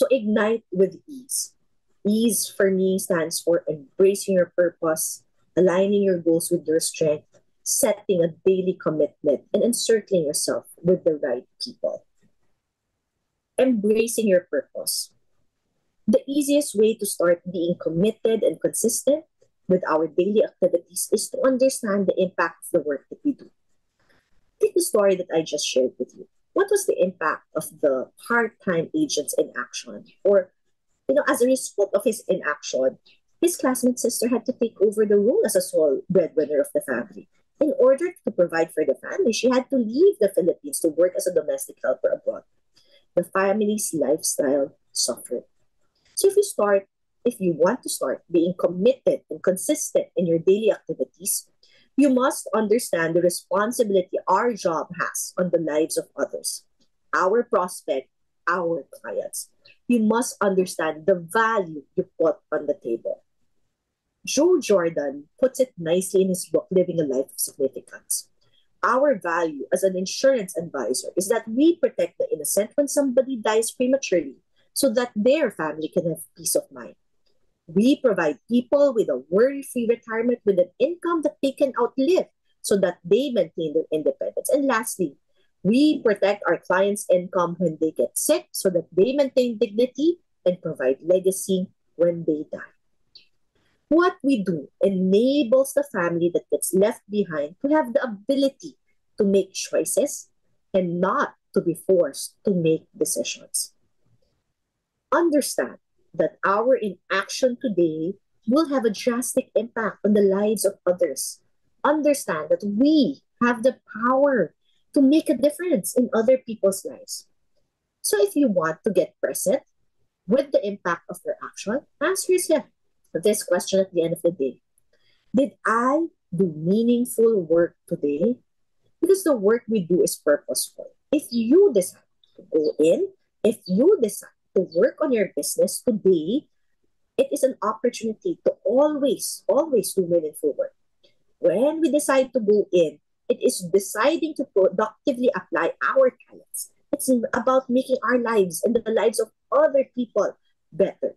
So ignite with ease. Ease for me stands for embracing your purpose, aligning your goals with your strength, setting a daily commitment, and encircling yourself with the right people. Embracing your purpose. The easiest way to start being committed and consistent with our daily activities is to understand the impact of the work that we do. Take the story that I just shared with you. What was the impact of the part-time agent's inaction? Or, as a result of his inaction, his classmate sister had to take over the role as a sole breadwinner of the family. In order to provide for the family, she had to leave the Philippines to work as a domestic helper abroad. The family's lifestyle suffered. So if you want to start being committed and consistent in your daily activities, you must understand the responsibility our job has on the lives of others, our prospect, our clients. You must understand the value you put on the table. Joe Jordan puts it nicely in his book, Living a Life of Significance. Our value as an insurance advisor is that we protect the innocent when somebody dies prematurely so that their family can have peace of mind. We provide people with a worry-free retirement with an income that they can outlive so that they maintain their independence. And lastly, we protect our clients' income when they get sick so that they maintain dignity and provide legacy when they die. What we do enables the family that gets left behind to have the ability to make choices and not to be forced to make decisions. Understand that our inaction today will have a drastic impact on the lives of others. Understand that we have the power to make a difference in other people's lives. So if you want to get present with the impact of your action, ask yourself this question at the end of the day. Did I do meaningful work today? Because the work we do is purposeful. If you decide to go in, if you decide to work on your business today, it is an opportunity to always do meaningful work. When we decide to go in, it is deciding to productively apply our talents. It's about making our lives and the lives of other people better.